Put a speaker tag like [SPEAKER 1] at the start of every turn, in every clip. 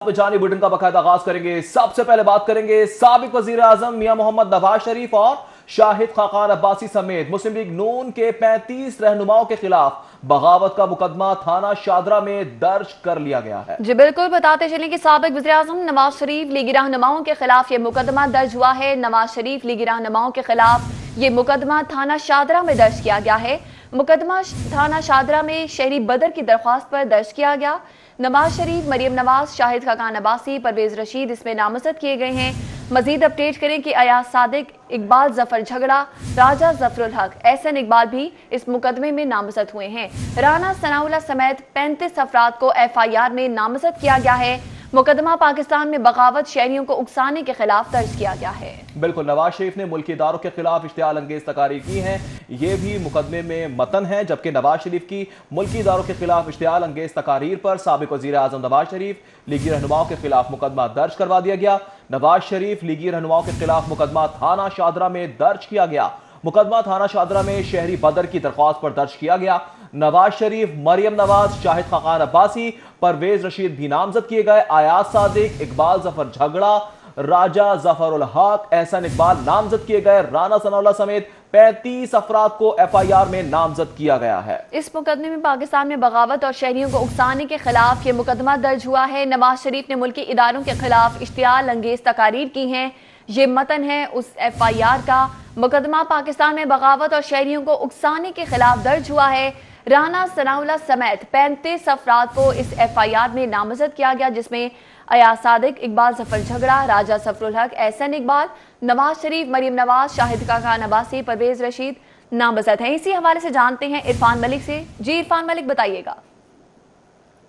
[SPEAKER 1] जानी बुलेटिन का बाकायदा आगाज करेंगे। सबसे पहले बात करेंगे साबिक वजीर आजम मियां मोहम्मद नवाज शरीफ और शाहिद खाकान अब्बासी समेत मुस्लिम लीग नून के 35 रहनुमाओं के खिलाफ बगावत का मुकदमा थाना शादरा में दर्ज कर लिया गया है।
[SPEAKER 2] जी बिल्कुल, बताते चलें कि साबिक वज़ीर आज़म नवाज शरीफ लीगी रहनुमाओं के खिलाफ ये मुकदमा दर्ज हुआ है। नवाज शरीफ लीगी रहनुमाओं के खिलाफ ये मुकदमा थाना शादरा में दर्ज किया गया है। मुकदमा थाना शादरा में शहरी बदर की दरख्वास्त पर दर्ज किया गया। नवाज शरीफ, मरियम नवाज, शाहिद खाकान अब्बासी, परवेज रशीद इसमें नामजद किए गए हैं। मजीद अपडेट करें कि अयाज सादिक, इकबाल जफर झगड़ा, राजा जफरुल हक, एहसन इकबाल भी इस मुकदमे में नामजद हुए हैं। राना सनाउल्लाह समेत 35 अफराद को FIR में नामजद किया गया है। मुकदमा पाकिस्तान में बगावत, शहरियों को उकसाने के खिलाफ दर्ज किया गया है।
[SPEAKER 1] बिल्कुल, नवाज शरीफ ने मुल्की इदारों के खिलाफ इश्तियाल अंगेज तकारीर की हैं, ये भी मुकदमे में मतन है। जबकि नवाज शरीफ की मुल्की इदारों के खिलाफ इश्तियाल अंगेज तकारीर पर साबिक वजीर आजम नवाज शरीफ लीगी रहनुमाओं के खिलाफ मुकदमा दर्ज करवा दिया गया। नवाज शरीफ लीगी रहनुमाओं के खिलाफ मुकदमा थाना शादरा में दर्ज किया गया। मुकदमा थाना शादरा में शहरी बदर की दरख्वास्त पर दर्ज किया गया। नवाज शरीफ, मरियम नवाज, शाहिद खाकान अब्बासी, परवेज रशीद भी नामजद किए गए। अयाज सादिक, इकबाल जफर झगड़ा, राजा जफरुल हक, एहसन इकबाल नामजद किए गए। राना सनाउल्लाह समेत 35 अफराद को FIR में नामजद किया गया है।
[SPEAKER 2] इस मुकदमे में पाकिस्तान में बगावत और शहरियों को उकसाने के खिलाफ ये मुकदमा दर्ज हुआ है। नवाज शरीफ ने मुल्की इदारों के खिलाफ इश्तियाल अंगेज तकारीर की हैं। ये मतन है उस FIR का। मुकदमा पाकिस्तान में बगावत और शहरियों को उकसाने के खिलाफ दर्ज हुआ है। राना सनाउल्लाह समेत 35 अफराद को इस FIR में नामजद किया गया, जिसमें अयाज सादिक, इकबाल जफर झगड़ा, राजा जफरुल हक, एहसन इकबाल, नवाज शरीफ, मरियम नवाज, शाहिद खाकान अब्बासी, परवेज रशीद नामजद हैं। इसी हवाले से जानते हैं इरफान मलिक से। जी इरफान मलिक, बताइएगा।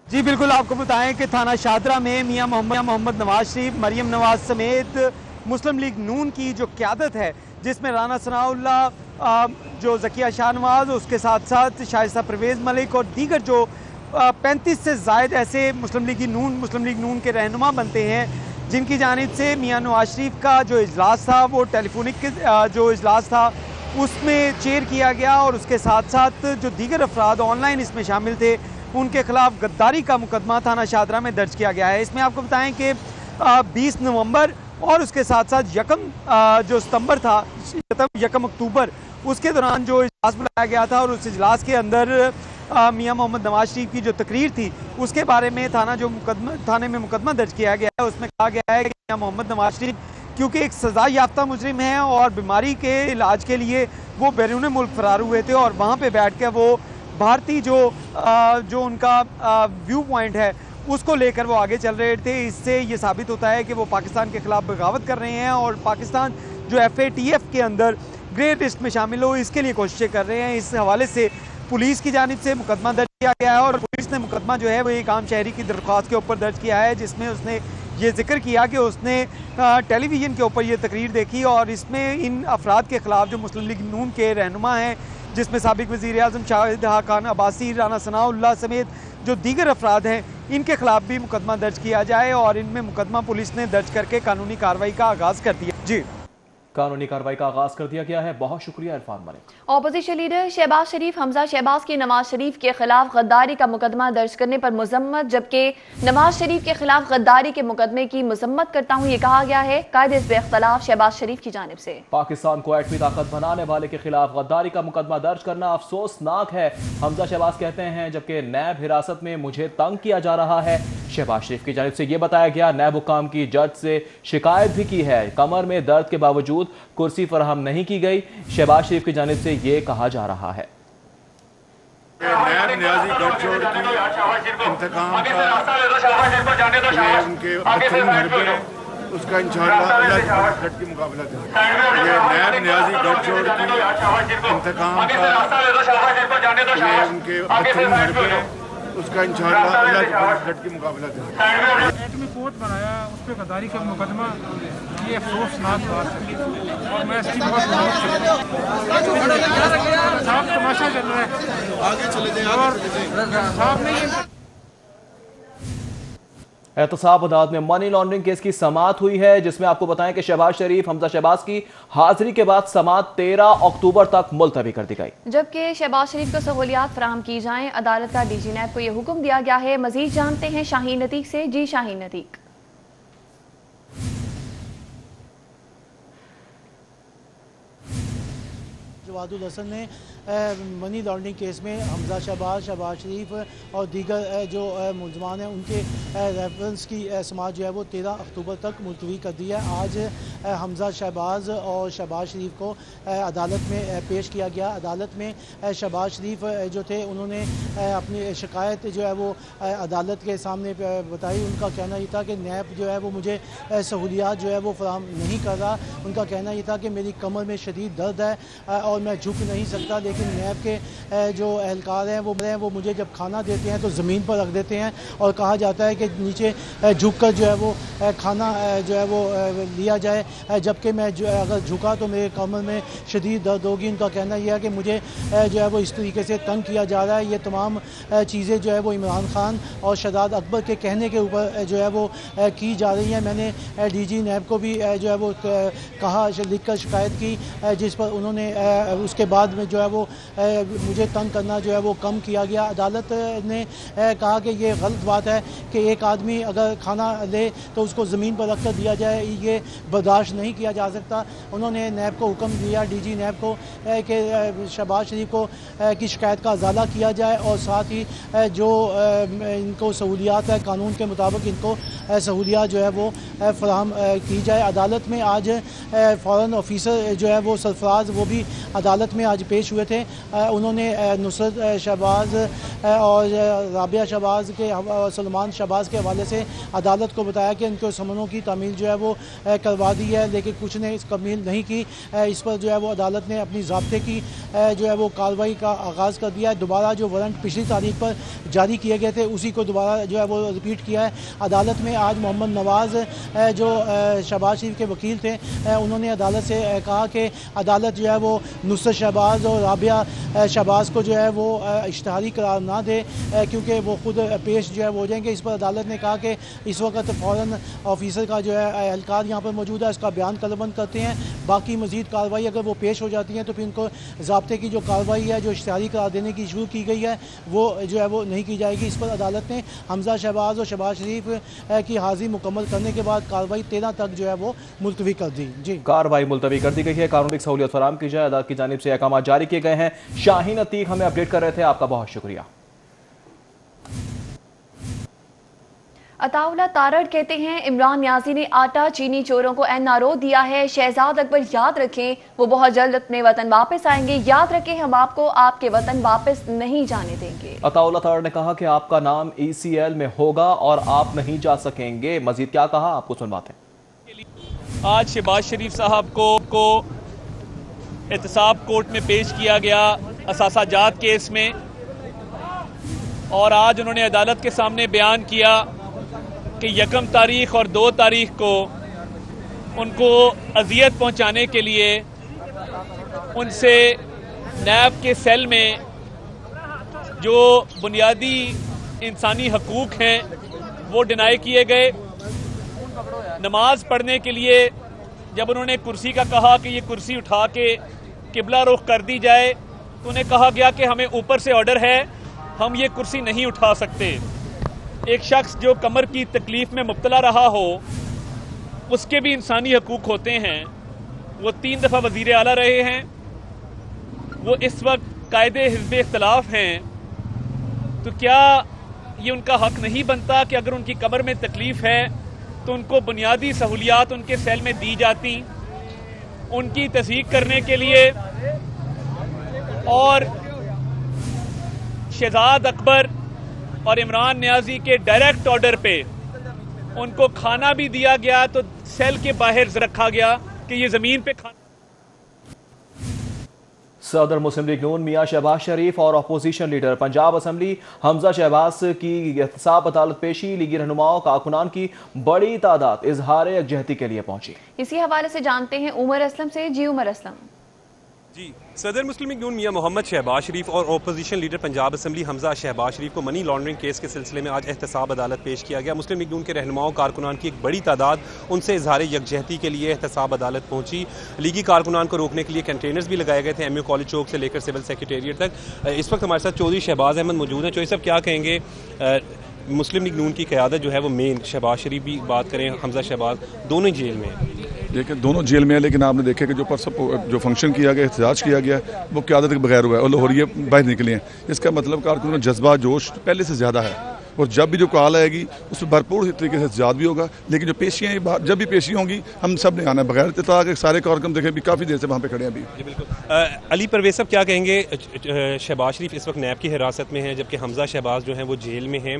[SPEAKER 3] जी बिल्कुल, आपको बताएं कि थाना शादरा में मियां मोहम्मद नवाज शरीफ, मरियम नवाज समेत मुस्लिम लीग नून की जो क़यादत है, जिसमें राना सनाउल्लाह, जो ज़किया शाहनवाज, उसके साथ साथ शाइस्ता परवेज़ मलिक और दीगर जो 35 से ज़ायद ऐसे मुस्लिम लीग नून के रहनुमा बनते हैं, जिनकी जानिब से मियां नवाज शरीफ का जो इजलास था वो टेलीफोनिक जो इजलास था उसमें चेयर किया गया, और उसके साथ साथ जो दीगर अफराद ऑनलाइन इसमें शामिल थे उनके खिलाफ गद्दारी का मुकदमा थाना शादरा में दर्ज किया गया है। इसमें आपको बताएं कि 20 नवंबर और उसके साथ साथ जो सितंबर था, 1 अक्टूबर, उसके दौरान जो इजलास बुलाया गया था और उस इजलास के अंदर मियां मोहम्मद नवाज शरीफ की जो तकरीर थी उसके बारे में थाने में मुकदमा दर्ज किया गया है। उसमें कहा गया है कि मियां मोहम्मद नवाज शरीफ क्योंकि एक सजा याफ्ता मुजरिम है और बीमारी के इलाज के लिए वो बैरून मुल्क फरार हुए थे, और वहाँ पर बैठ कर वो भारतीय जो उनका व्यू पॉइंट है उसको लेकर वो आगे चल रहे थे। इससे ये साबित होता है कि वो पाकिस्तान के खिलाफ बगावत कर रहे हैं और पाकिस्तान जो FATF के अंदर ग्रे लिस्ट में शामिल हो, इसके लिए कोशिशें कर रहे हैं। इस हवाले से पुलिस की जानिब से मुकदमा दर्ज किया गया है, और पुलिस ने मुकदमा जो है वो एक आम शहरी की दरख्वास्त के ऊपर दर्ज किया है, जिसमें उसने ये जिक्र किया कि उसने टेलीविज़न के ऊपर ये तकरीर देखी और इसमें इन अफराद के खिलाफ जो मुस्लिम लीग नून के रहनुमा हैं, जिसमें साबिक वज़ीर आज़म शाहिद खाकान अब्बासी, राना सनाउल्लाह समेत जो दीगर अफराद हैं, इनके खिलाफ भी मुकदमा दर्ज किया जाए, और इनमें मुकदमा पुलिस ने दर्ज करके कानूनी कार्रवाई का आगाज़ कर दिया। जी,
[SPEAKER 1] कानूनी कार्रवाई का आगाज कर दिया गया है। बहुत शुक्रिया इरफान मलिक।
[SPEAKER 2] ऑपोजिशन लीडर शहबाज शरीफ, हमजा शहबाज की नवाज शरीफ के खिलाफ गद्दारी का मुकदमा दर्ज करने पर मजम्मत, जबकि नवाज शरीफ के खिलाफ गद्दारी के मुकदमे की मजम्मत करता हूँ, ये कहा गया है कायदे इस इख्तलाफ शहबाज शरीफ की जानिब से।
[SPEAKER 1] पाकिस्तान को एटमी ताकत बनाने वाले के खिलाफ गद्दारी का मुकदमा दर्ज करना अफसोसनाक है, हमजा शहबाज कहते हैं, जबकि नैब हिरासत में मुझे तंग किया जा रहा है। शहबाज शरीफ की जानिब से यह बताया गया, नैब हुकाम की जज से शिकायत भी की है, कमर में दर्द के बावजूद कुर्सी फराहम नहीं की गई। शहबाज शरीफ की जानिब से यह कहा जा रहा है,
[SPEAKER 4] नैब न्याजी गठजोड़ की इंतकाम उनके उसका इंशाअल्लाह की मुकाबला करेंगे। ये नैब न्याजी गठजोड़ की इंतकाम उनके उसका इंशाअल्लाह की मुकाबला करेंगे।
[SPEAKER 5] एटमी कोर्ट बनाया, उस पर गद्दारी का मुकदमा, ये अफसोसनाक बात है और मैं इसकी बहुत साफ तमाशा चल रहा है, आगे चले जाए और साहब ने ये
[SPEAKER 1] एहतसाब अदालत में मनी लॉन्ड्रिंग केस की समाअत हुई है, जिसमें आपको बताएं कि शहबाज शरीफ, हमजा शहबाज की हाजिरी के बाद समाअत 13 अक्टूबर तक मुलतवी कर दी गई।
[SPEAKER 2] जबकि शहबाज शरीफ को सहूलियात फराहम की जाएं, अदालत का डीजी नैब को यह हुक्म दिया गया है। मजीद जानते हैं शाहीन नतीक से। जी शाहीन नतीक।
[SPEAKER 6] जवादुल हसन ने मनी लॉन्ड्रिंग केस में हमजा शहबाज, शहबाज शरीफ और दीगर जो मुलजमान हैं उनके रेफरेंस की समाअत जो है वो 13 अक्टूबर तक मुलतवी कर दी है। आज हमजा शहबाज और शहबाज शरीफ को अदालत में पेश किया गया। अदालत में शहबाज शरीफ जो थे उन्होंने अपनी शिकायत जो है वो अदालत के सामने बताई। उनका कहना ये था कि नैब जो है वो मुझे सहूलियात जो है वो फराहम नहीं कर रहा। उनका कहना ये था कि मेरी कमर में शदीद दर्द है और मैं झुक नहीं सकता, लेकिन नैब के जो एहलकार हैं वो मुझे जब खाना देते हैं तो ज़मीन पर रख देते हैं और कहा जाता है कि नीचे झुक कर जो है वो खाना जो है वो लिया जाए, जबकि मैं जो अगर झुका तो मेरे कमर में शदीद दर्द होगी। उनका कहना यह है कि मुझे जो है वो इस तरीके से तंग किया जा रहा है। ये तमाम चीज़ें जो है वो इमरान खान और शहजाद अकबर के कहने के ऊपर जो है वो की जा रही हैं। मैंने DG नैब को भी जो है वो कहा, लिख कर शिकायत की, जिस पर उन्होंने उसके बाद में जो है वो मुझे तंग करना जो है वो कम किया गया। अदालत ने कहा कि ये गलत बात है कि एक आदमी अगर खाना ले तो उसको ज़मीन पर रख कर दिया जाए, ये बर्दाश्त नहीं किया जा सकता। उन्होंने नैब को हुक्म दिया, DG नैब को, कि शहबाज शरीफ को की शिकायत का अजाला किया जाए और साथ ही जो इनको सहूलियात है कानून के मुताबिक इनको सहूलियात जो है वो फराहम की जाए। अदालत में आज फ़ॉरेन ऑफिसर जो है वो सरफराज वो भी अदालत में आज पेश हुए थे। उन्होंने नुसरत शहबाज और राबिया शहबाज के सलमान शहबाज के हवाले से अदालत को बताया कि इनको समनों की तामील जो है वो करवा दी है, लेकिन कुछ ने इस तमील नहीं की। इस पर जो है वो अदालत ने अपनी ज़ाब्ते की जो है वो कार्रवाई का आगाज़ कर दिया है। दोबारा जो वारंट पिछली तारीख पर जारी किए गए थे उसी को दोबारा जो है वो रिपीट किया है। अदालत में आज मोहम्मद नवाज़ जो शहबाज शरीफ के वकील थे उन्होंने अदालत से कहा कि अदालत जो है वो नुसरत शहबाज और राबिया शहबाज को जो है वो इश्तिहारी करार ना दे, क्योंकि वो खुद पेश जो है वो हो जाएंगे। इस पर अदालत ने कहा कि इस वक्त फ़ॉरेन ऑफिसर का जो है एहलकार यहाँ पर मौजूद है, इसका बयान कलमबंद करते हैं। बाकी मज़ीद कार्रवाई अगर वो पेश हो जाती हैं तो फिर इनको ज़ाब्ते की जो कार्रवाई है, जो इश्तिहारी करार देने की शुरू की गई है, वो जो है वो नहीं की जाएगी। इस पर अदालत ने हमजा शहबाज और शहबाज शरीफ की हाजिरी मुकम्मल करने के बाद कार्रवाई 13 तक जो है वो मुलतवी कर दी। जी, कार्रवाई
[SPEAKER 1] मुलतवी कर दी गई है। कानूनी सहूलियत फराहम की जाए, अदालत की जानिब से अहकाम जारी किए गए हैं। शाहीन अतीक हमें अपडेट कर रहे थे, आपका बहुत शुक्रिया।
[SPEAKER 2] अताउल्लाह तारड़ कहते हैं इमरान नियाजी ने आटा चीनी चोरों को NRO दिया है। शहजाद अकबर याद रखें वो बहुत जल्द अपने वतन वापस आएंगे। याद रखें हम आपको आपके वतन वापस नहीं जाने देंगे।
[SPEAKER 1] अताउल्लाह तारड़ ने कहा कि आपका नाम ECL में होगा और आप नहीं जा सकेंगे। मजीद क्या कहा, आपको सुनवाते हैं।
[SPEAKER 7] आज शहबाज शरीफ साहब को एहतसाब कोर्ट में पेश किया गया असासाजात केस में, और आज उन्होंने अदालत के सामने बयान किया कि 1 तारीख और 2 तारीख को उनको अजियत पहुंचाने के लिए उनसे नैब के सेल में जो बुनियादी इंसानी हकूक़ हैं वो डिनाई किए गए। नमाज पढ़ने के लिए जब उन्होंने कुर्सी का कहा कि ये कुर्सी उठा के किबला रुख कर दी जाए, तो उन्हें कहा गया कि हमें ऊपर से ऑर्डर है, हम ये कुर्सी नहीं उठा सकते। एक शख्स जो कमर की तकलीफ में मुब्तला रहा हो उसके भी इंसानी हकूक़ होते हैं। वो 3 दफ़ा वज़ीर आला रहे हैं, वो इस वक्त कायदे हिज़्ब इख्तिलाफ हैं। तो क्या ये उनका हक नहीं बनता कि अगर उनकी कमर में तकलीफ़ है तो उनको बुनियादी सहूलियात उनके सेल में दी जाती? उनकी तस्दीक करने के लिए और शहजाद अकबर और इमरान नियाजी के डायरेक्ट ऑर्डर पे उनको खाना भी दिया गया, तो सेल के बाहर रखा गया कि ये ज़मीन पे खाना।
[SPEAKER 1] सदर मुस्लिम लीग नून मियां शहबाज शरीफ और opposition leader Punjab assembly Hamza Shahbaz की एहतसाब अदालत पेशी लीगी रहनुमाओं कारकुनान की बड़ी तादाद इजहार यकजहती के लिए पहुंची।
[SPEAKER 2] इसी हवाले से जानते हैं उमर असलम से। जी उमर असलम।
[SPEAKER 8] जी, सदर मुस्लिम लीग नून मियां मोहम्मद शहबाज शरीफ और opposition leader Punjab assembly Hamza Shahbaz Sharif को मनी लॉन्ड्रिंग केस के सिलसिले में आज एहतसाब अदालत पेश किया गया। मुस्लिम लीग नून के रहनुमाओं कारकुनान की एक बड़ी तादाद उनसे इजहार यकजहती के लिए एहतसाब अदालत पहुंची। लीगी कारकुनान को रोकने के लिए कंटेनर्स भी लगाए गए थे MU कॉलेज चौक से लेकर सिविल सेक्रेटेरिएट तक। इस वक्त हमारे साथ चौधरी शहबाज अहमद मौजूद हैं। चौधरी साहब, क्या कहेंगे, मुस्लिम लीग नून की क़यादत जो है वो मेन शहबाज शरीफ भी बात करें, हमजा शहबाज, दोनों जेल में हैं।
[SPEAKER 9] देखिए दोनों जेल में है, लेकिन आपने देखा कि जो जो फंक्शन किया गया, एहतजाज किया गया, वो क़यादत के बगैर हुआ है और लाहौरिया बाहर निकले हैं। इसका मतलब कारकुनों में जज्बा जोश पहले से ज़्यादा है और जब भी जो कॉल आएगी उसमें भरपूर तरीके से एहतजाज भी होगा। लेकिन जो पेशियाँ जब भी पेशी होंगी हम सब ने आना है बगैर इत्तफाक के। सारे कारकुन देखें भी काफ़ी देर से वहाँ पे खड़े हैं अभी।
[SPEAKER 8] जी बिल्कुल। अली परवेज साहब, क्या कहेंगे, शहबाज शरीफ इस वक्त नैब की हिरासत में है जबकि हमजा शहबाज जो हैं वो जेल में हैं।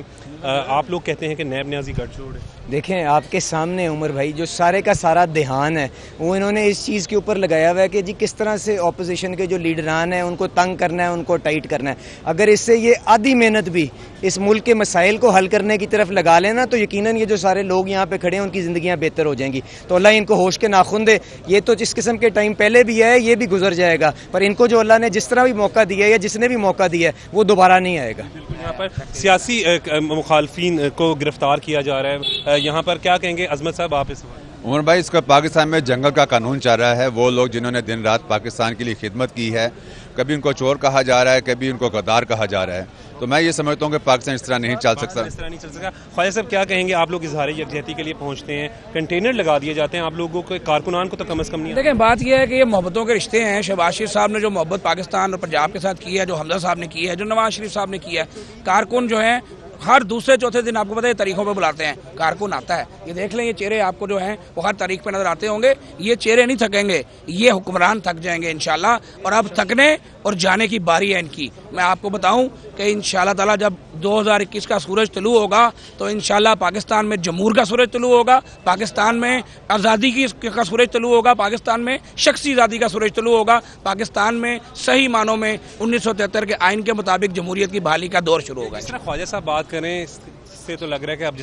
[SPEAKER 8] आप लोग कहते हैं कि नैब न्याजी गठजोड़ है।
[SPEAKER 10] देखें आपके सामने उमर भाई जो सारे का सारा ध्यान है वो इन्होंने इस चीज़ के ऊपर लगाया हुआ है कि जी किस तरह से ऑपोजिशन के जो लीडरान हैं उनको तंग करना है, उनको टाइट करना है। अगर इससे ये आधी मेहनत भी इस मुल्क के मसाइल को हल करने की तरफ लगा लेना तो यकीनन ये जो सारे लोग यहाँ पे खड़े हैं उनकी ज़िंदगियाँ बेहतर हो जाएंगी। तो अल्लाह इनको होश के नाखुन दे। ये तो जिस किस्म के टाइम पहले भी है ये भी गुजर जाएगा, पर इनको जो अल्लाह ने जिस तरह भी मौका दिया है या जिसने भी मौका दिया है वो दोबारा नहीं आएगा।
[SPEAKER 8] यहाँ पर सियासी मुखालफिन को गिरफ्तार किया जा रहा है, यहाँ पर क्या कहेंगे अजमत साहब आप इस?
[SPEAKER 11] उमर भाई, इसका पाकिस्तान में जंगल का कानून चल रहा है। वो लोग जिन्होंने दिन रात पाकिस्तान के लिए खिदमत की है, कभी उनको चोर कहा जा रहा है, कभी उनको गद्दार कहा जा रहा है। तो मैं ये समझता हूँ कि पाकिस्तान इस तरह नहीं चल सकता।
[SPEAKER 8] इस तरह नहीं चल सकता। ख्वाजा साहब, क्या कहेंगे, आप लोग इजहार यकजहती के लिए पहुँचते हैं, कंटेनर लगा दिए जाते हैं, आप लोगों के कारकुनान को तो कम से कम नहीं।
[SPEAKER 12] देखें बात यह है कि ये मोहब्बतों के रिश्ते हैं। शहबाज शरीफ साहब ने जो मोहब्बत पाकिस्तान और पंजाब के साथ की है, जो हमजा साहब ने की है, जो नवाज शरीफ साहब ने किया है, कारकुन जो है हर दूसरे चौथे दिन आपको पता है तरीकों पे बुलाते हैं, कारकुन आता है। ये देख लें, ये चेहरे आपको जो हैं वो हर तारीख पे नजर आते होंगे। ये चेहरे नहीं थकेंगे, ये हुक्मरान थक जाएंगे इंशाल्लाह। और अब थकने और जाने की बारी है इनकी। मैं आपको बताऊं कि इंशाल्लाह ताला जब 2021 का सूरज तुलू होगा तो इंशाल्लाह पाकिस्तान में जमूर का सूरज तुलू होगा, पाकिस्तान में आज़ादी का सूरज तुलू होगा, पाकिस्तान में शख्सी आज़ादी का सूरज तुलू होगा, पाकिस्तान में सही मानों में 1973 के आइन के मुताबिक जमहूरियत की बहाली का दौर शुरू होगा।
[SPEAKER 8] जिस तरह ख्वाजा साहब बात करें इससे तो लग रहा है कि आप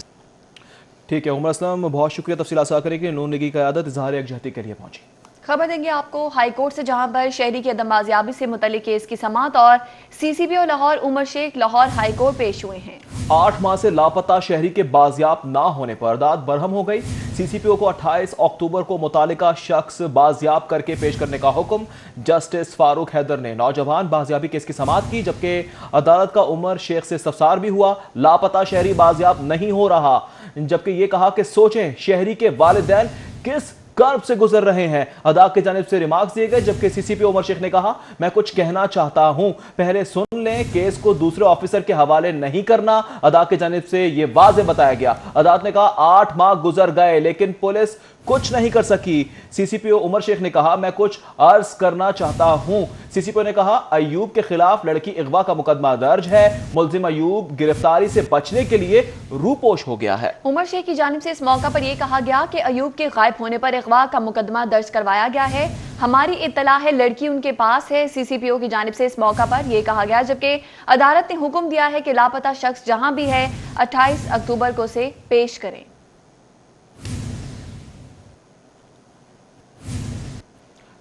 [SPEAKER 1] ठीक है। उमर असलम, बहुत शुक्रिया तफसील हासिल करने के। नून लीगी क़यादत इजहार यकजहती के लिए पहुंची।
[SPEAKER 2] खबर देंगे आपको हाई कोर्ट से, जहां पर शहरी की अदम बाजियाबी से मुतल्लिक केस की समाअत और CCPO Lahore Umar Sheikh Lahore high court पेश हुए हैं।
[SPEAKER 1] 8 माह से लापता शहरी के बाजियाब ना होने पर अदालत बरहम हो गई। CCPO को 28 अक्टूबर को मुतालिका शख्स बाजियाब करके पेश करने का हुक्म। जस्टिस फारूक हैदर ने नौजवान बाजियाबी केस की समाअत की, जबकि अदालत का उमर शेख से इस्तफसार भी हुआ। लापता शहरी बाजियाब नहीं हो रहा, जबकि यह कहा कि सोचें शहरी के वालिदैन किस कर्ब से गुजर रहे हैं। अदालत की जानिब से रिमार्क्स दिए गए, जबकि CCPO उमर शेख ने कहा मैं कुछ कहना चाहता हूं, पहले सुन लें, केस को दूसरे ऑफिसर के हवाले नहीं करना। अदालत की जानिब से यह वाज़ेह बताया गया। अदालत ने कहा 8 माह गुजर गए लेकिन पुलिस कुछ नहीं कर सकी। CCPO उमर शेख ने कहा मैं कुछ अर्ज करना चाहता हूं। CCPO ने कहा अयूब के खिलाफ लड़की अगवा का मुकदमा दर्ज है। मुलजिम अयूब गिरफ्तारी से बचने के लिए रूपोश हो गया है।
[SPEAKER 2] उमर शेख की जानिब से इस मौका पर यह कहा गया कि अयूब के गायब होने पर अगवा का मुकदमा दर्ज करवाया गया है। हमारी इत्तला है लड़की उनके पास है। CCPO की जानिब से इस मौका पर यह कहा गया, जबकि अदालत ने हुक्म दिया है कि लापता शख्स जहां भी है 28 अक्टूबर को उसे पेश करें।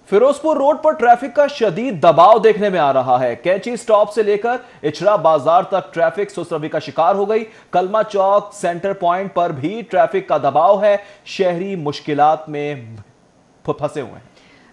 [SPEAKER 1] फिरोजपुर रोड पर ट्रैफिक का शदीद दबाव देखने में आ रहा है। कैंची स्टॉप से लेकर इचरा बाजार तक ट्रैफिक सुसरवी का शिकार हो गई। कलमा चौक सेंटर पॉइंट पर भी ट्रैफिक का दबाव है। शहरी मुश्किलात में फंसे हुए हैं।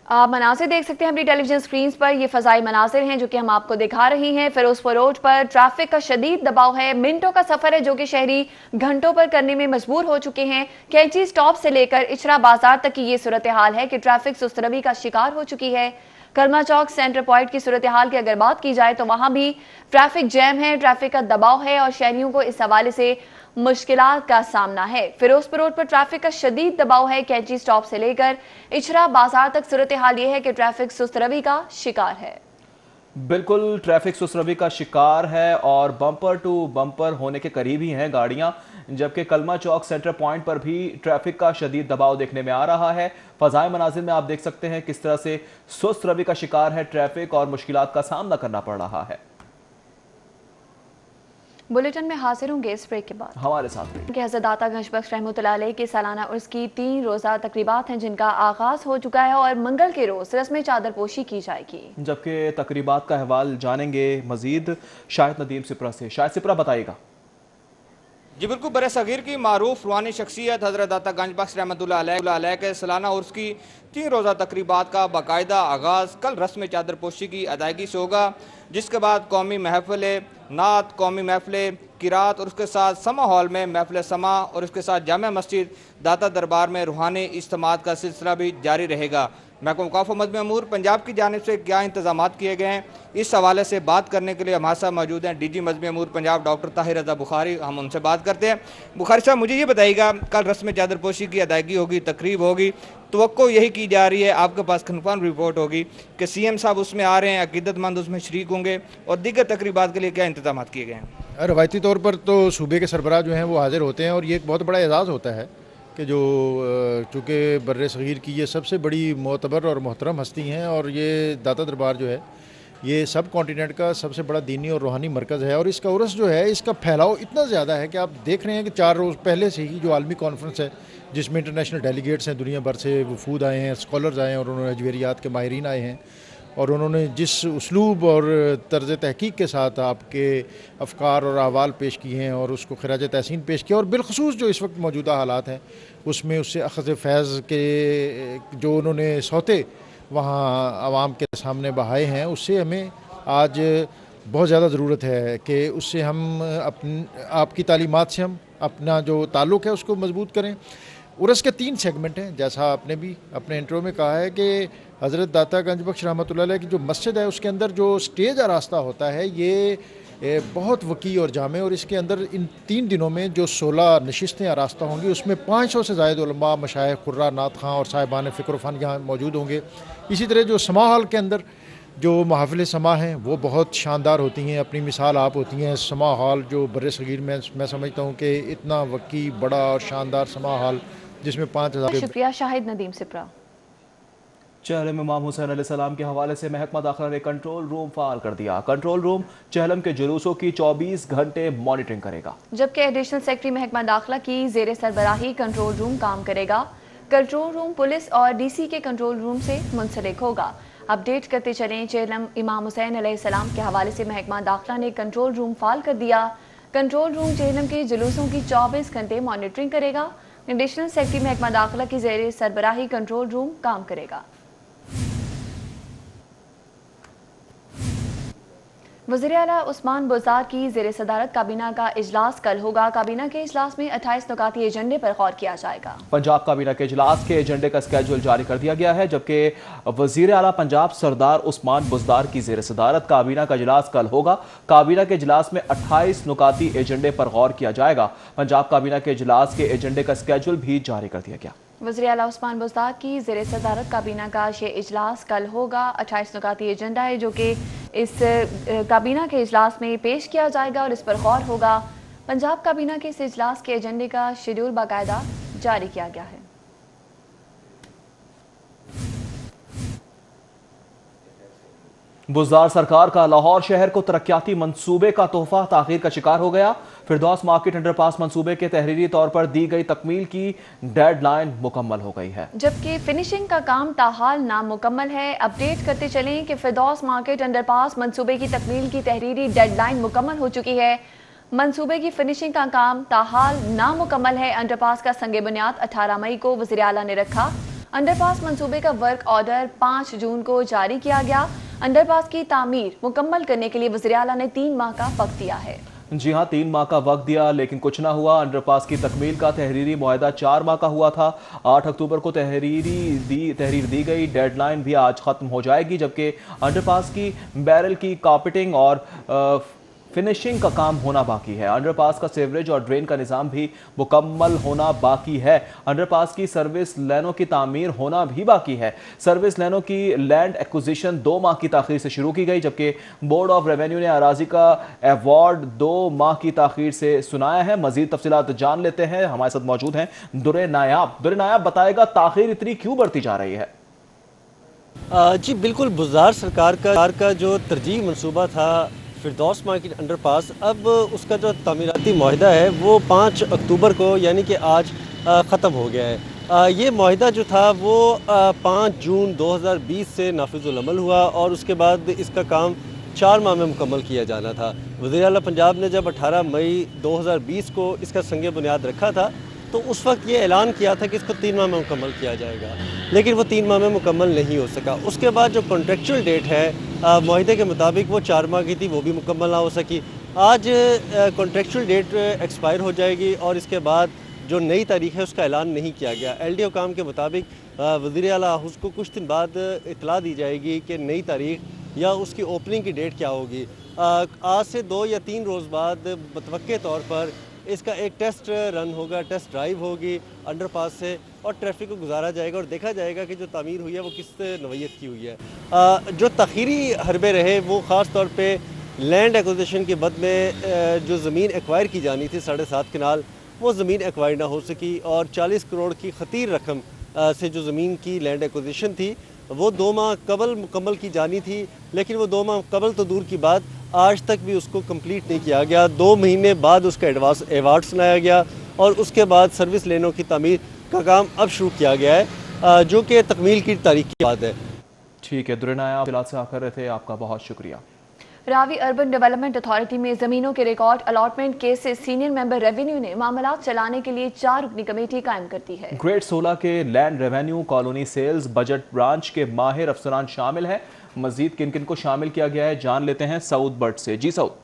[SPEAKER 2] आप मनाजिर देख सकते हैं अपनी टेलीविजन स्क्रीन पर। ये फजाई मनाजिर हैं जो कि हम आपको दिखा रही हैं। फिरोजपुर रोड पर ट्रैफिक का शदीद दबाव है। मिनटों का सफर है जो कि शहरी घंटों पर करने में मजबूर हो चुके हैं। कैंची स्टॉप से लेकर इचरा बाजार तक की ये सूरत हाल है कि ट्रैफिक सुस्तरवी का शिकार हो चुकी है। कलमा चौक सेंटर पॉइंट की सूरत हाल की अगर बात की जाए तो वहां भी ट्रैफिक जैम है, ट्रैफिक का दबाव है और शहरियों को इस हवाले से मुश्किलात का सामना है। फिरोजपुर रोड पर ट्रैफिक का शदीद दबाव है। कैंची स्टॉप से लेकर इचरा बाजार तक सूरत हाल यह है कि ट्रैफिक सुस्तरवी का शिकार है।
[SPEAKER 1] बिल्कुल, ट्रैफिक सुसरवी का शिकार है और बम्पर टू बम्पर होने के करीब ही हैं गाड़ियां, जबकि कलमा चौक सेंटर पॉइंट पर भी ट्रैफिक का शदीद दबाव देखने में आ रहा है। फजाए मनाजिर में आप देख सकते हैं किस तरह से सुस्त रवि का शिकार है ट्रैफिक और मुश्किलात का सामना करना पड़ रहा है।
[SPEAKER 2] बुलेटिन में हाजिर होंगे इस ब्रेक के बाद।
[SPEAKER 1] हमारे साथ
[SPEAKER 2] के हज़रत दाता गंजबख्श रहमतुल्लाह अलैह के सालाना उर्स की 3 रोज़ा तकरीबात हैं जिनका आगाज हो चुका है और मंगल के रोज रस्म चादरपोशी की जाएगी।
[SPEAKER 1] जबकि तकरीबात का अहवाल जानेंगे मजीद शाहिद नदीम सिपरा से। शाहिद सिपरा बताइएगा।
[SPEAKER 13] जी बिल्कुल, बर सग़ीर की मारूफ रूहानी शख्सियत हज़रत दाता गंजबख्श रहमतुल्लाह अलैह के सालाना उर्स की 3 रोज़ा तकरीबात का बाकायदा आगाज़ कल रस्म चादरपोशी की अदायगी से होगा, जिसके बाद कौमी महफिल नात, कौमी महफिल किरात और उसके साथ समा हॉल में महफिल समा और उसके साथ जामा मस्जिद दाता दरबार में रूहानी इज्तिमात का सिलसिला भी जारी रहेगा। महकमा औक़ाफ़ मजमे अमूर पंजाब की जानिब से क्या इंतजाम किए गए हैं, इस हवाले से बात करने के लिए हमारे साथ मौजूद हैं DG मजमे अमूर पंजाब डॉक्टर ताहिर रज़ा बुखारी। हम उनसे बात करते हैं। बुखारी साहब, मुझे ये बताइएगा, कल रस्म चादरपोशी की अदायगी होगी, तकरीब होगी, तो यही की जा रही है, आपके पास कन्फर्म रिपोर्ट होगी कि CM साहब उसमें आ रहे हैं, अकीदतमंद उसमें शरीक होंगे, और दीगर तकरीबात के लिए क्या इंतजाम किए गए हैं?
[SPEAKER 14] रवायती तौर पर तो सूबे के सरबराह जो हैं वो हाजिर होते हैं, और ये एक बहुत बड़ा एजाज़ होता है कि जो चूँकि बर्रे सग़ीर की ये सबसे बड़ी मोतबर और मोहतरम हस्ती हैं, और ये दाता दरबार जो है ये सब कॉन्टिनेंट का सबसे बड़ा दीनी और रूहानी मरकज़ है, और इसका उर्स जो है इसका फैलाव इतना ज़्यादा है कि आप देख रहे हैं कि 4 रोज़ पहले से ही जो आलमी कॉन्फ्रेंस है जिसमें इंटरनेशनल डेलीगेट्स हैं, दुनिया भर से वफूद आए हैं, स्कॉलर्स आए हैं, और उन्होंने अजवेरियात के माहिरीन आए हैं, और उन्होंने जिस उसलूब और तर्ज़ तहकीक के साथ आपके अफ़कार और अहवाल पेश किए हैं और उसको खराज तहसीन पेश किया, और बिलखसूस जो इस वक्त मौजूदा हालात हैं उसमें उससे अख़ज़ फ़ैज़ के जो उन्होंने सौते वहाँ आवाम के सामने बहाए हैं, उससे हमें आज बहुत ज़्यादा ज़रूरत है कि उससे हम आपकी तालीमात से हम अपना जो ताल्लुक़ है उसको मजबूत करें। उर्स के 3 सेगमेंट हैं, जैसा आपने भी अपने इंट्रो में कहा है कि हज़रत दाता गंजबख्श रहमतुल्लाह अलैह की जो मस्जिद है उसके अंदर जो स्टेज आरास्ता होता है ये बहुत वकी और जामे, और इसके अंदर इन 3 दिनों में जो 16 नशिस्तें आरास्ता होंगी उसमें 500 से ज़ायद उलमा, मशाइख, कुर्रा, नात खां और साहिबान फ़िक्र फ़न यहाँ मौजूद होंगे। इसी तरह जो समा हॉल के अंदर जो महफिल समा हैं वो बहुत शानदार होती हैं, अपनी मिसाल आप होती हैं। समा हॉल जो बर्रे सग़ीर में मैं समझता हूँ कि इतना वकी, बड़ा और शानदार समा हॉल जिसमें 5000।
[SPEAKER 2] शुक्रिया शाहिद नदीम सिपरा।
[SPEAKER 1] चहलम इमाम हुसैन अलैहिस्सलाम के हवाले से महकमा दाखिला ने कंट्रोल रूम फाल कर दिया। कंट्रोल रूम चहलम के जुलूसों की 24 घंटे मॉनिटरिंग करेगा,
[SPEAKER 2] जबकि एडिशनल सेक्रेटरी महकमा दाखिला की ज़ेर सरबराही कंट्रोल रूम काम करेगा। कंट्रोल रूम पुलिस और DC के कंट्रोल रूम से मुंसलिक होगा। अपडेट करते चलें, चहलम इमाम हुसैन अलैहिस्सलाम के हवाले से महकमा दाखिला ने कंट्रोल रूम फाल कर दिया। कंट्रोल रूम चहलम के जुलूसों की 24 घंटे मॉनिटरिंग करेगा। एडिशनल सेक्रेटरी महकमा दाखिला की ज़ेर सरबराही कंट्रोल रूम काम करेगा। वज़ीर आला उस्मान बुज़दार की ज़ेर सदारत काबीना का इजलास कल होगा। काबीना के इजलास में 28 नुकाती एजेंडे पर गौर किया जाएगा।
[SPEAKER 1] पंजाब काबीना के इजलास के एजेंडे का स्केड्यूल जारी कर दिया गया है, जबकि वज़ीर आला पंजाब सरदार उस्मान बुज़दार की ज़ेर सदारत काबीना का इजलास कल होगा। काबीना के इजलास में 28 नुकाती एजेंडे पर गौर किया जाएगा। पंजाब काबीना के इजलास के एजेंडे का स्केड्यूल भी जारी कर दिया गया।
[SPEAKER 2] वज़ीर आला उस्मान बुज़दार की ज़ेर सदारत काबीना का ये इजलास कल होगा। 28 नुकाती एजेंडा है जो कि इस काबीना के इजलास में पेश किया जाएगा और इस पर गौर होगा। पंजाब काबीना के इस इजलास के एजेंडे का शेड्यूल बाकायदा जारी किया गया है।
[SPEAKER 1] बुज़दार सरकार का लाहौर शहर को तरक्याती मंसूबे का तोहफा ताख़ीर का शिकार हो गया। फिरदौस मार्केट अंडरपास मंसूबे के तहरीरी तौर पर दी गई तकमील की डेडलाइन मुकम्मल हो गई है,
[SPEAKER 2] जबकि फिनिशिंग का काम ताहाल नामुकम्मल है। अपडेट करते चलें कि फिरदौस मार्केट अंडरपास मंसूबे की तकमील की तहरीरी डेडलाइन मुकम्मल हो चुकी है। मंसूबे की फिनिशिंग का काम ताहाल नामुकम्मल है। अंडरपास का संगे बुनियाद 18 मई को वज़ीर आला ने रखा। अंडरपास मंसूबे का वर्क ऑर्डर 5 जून को जारी किया गया। अंडरपास की तामीर मुकम्मल करने के लिए वज़ीर आला ने 3 माह का वक्त दिया है।
[SPEAKER 1] जी हाँ, 3 माह का वक्त दिया लेकिन कुछ ना हुआ। अंडरपास की तकमील का तहरीरी मुआहदा 4 माह का हुआ था। 8 अक्टूबर को तहरीर दी गई। डेडलाइन भी आज ख़त्म हो जाएगी, जबकि अंडरपास की बैरल की कार्पेटिंग और फिनिशिंग का काम होना बाकी है। अंडरपास का सीवरेज और ड्रेन का निज़ाम भी मुकम्मल होना बाकी है। अंडरपास की सर्विस लाइनों की तामीर होना भी बाकी है। सर्विस लाइनों की लैंड एक्विजिशन 2 माह की ताख़ीर से शुरू की गई, जबकि बोर्ड ऑफ रेवेन्यू ने अराजी का अवार्ड 2 माह की ताख़ीर से सुनाया है। मजीद तफसीलात जान लेते हैं। हमारे साथ मौजूद हैं दुरे नायाब। दुरे नायाब, बताएगा ताख़ीर इतनी क्यों बढ़ती जा रही है?
[SPEAKER 15] जी बिल्कुल, बुज़दार सरकार का जो तरजीह मनसूबा था फिरदौस मार्केट अंडरपास, अब उसका जो तामीराती मुआहदा है वो 5 अक्टूबर को यानी कि आज ख़त्म हो गया है। ये मुआहदा जो था वो 5 जून 2020 से नाफिजुल अमल हुआ और उसके बाद इसका काम 4 माह में मुकम्मल किया जाना था। वज़ीर आला पंजाब ने जब 18 मई 2020 को इसका संग बुनियाद रखा था तो उस वक्त ये ऐलान किया था कि इसको 3 माह में मुकम्मल किया जाएगा, लेकिन वो 3 माह में मुकम्मल नहीं हो सका। उसके बाद जो कॉन्ट्रेक्चुअल डेट है मुआहदे के मुताबिक वो 4 माह की थी, वो भी मुकम्मल ना हो सकी। आज कॉन्ट्रेक्चुअल डेट एक्सपायर हो जाएगी और इसके बाद जो नई तारीख है उसका ऐलान नहीं किया गया। LDO काम के मुताबिक वज़ीर आला उसको कुछ दिन बाद इतला दी जाएगी कि नई तारीख या उसकी ओपनिंग की डेट क्या होगी। आज से 2 या 3 रोज़ बाद मतवक्के तौर पर इसका एक टेस्ट रन होगा, टेस्ट ड्राइव होगी अंडरपास से और ट्रैफिक को गुजारा जाएगा और देखा जाएगा कि जो तामीर हुई है वो किस नौइयत की हुई है। जो तखीरी हरबे रहे वो ख़ास तौर पे लैंड एक्विजिशन के बद में जो ज़मीन एक्वायर की जानी थी 7.5 कनाल, वो ज़मीन एक्वायर ना हो सकी और 40 करोड़ की खतीर रकम से जो ज़मीन की लैंड एक्विजिशन थी वो 2 माह कबल मुकम्मल की जानी थी, लेकिन वो 2 माह कबल तो दूर की बात आज तक भी उसको कंप्लीट नहीं किया गया। 2 महीने बाद उसका एवार्ड सुनाया गया और उसके बाद सर्विस लेनों की तामीर का काम अब शुरू किया गया है जो कि तकमील की तारीख की बात है।
[SPEAKER 1] ठीक है दुरेनाया, आप से आकर रहे थे, आपका बहुत शुक्रिया।
[SPEAKER 2] रावी अर्बन डेवलपमेंट अथॉरिटी में ज़मीनों के रिकॉर्ड अलॉटमेंट केस से सीनियर मेंबर रेवेन्यू ने मामला चलाने के लिए 4 रुकनी कमेटी कायम कर दी है।
[SPEAKER 1] ग्रेड 16 के land revenue colony sales budget branch के माहिर अफसरान शामिल हैं। मजीद किन किन को शामिल किया गया है जान लेते हैं सऊद बट से। जी सऊद।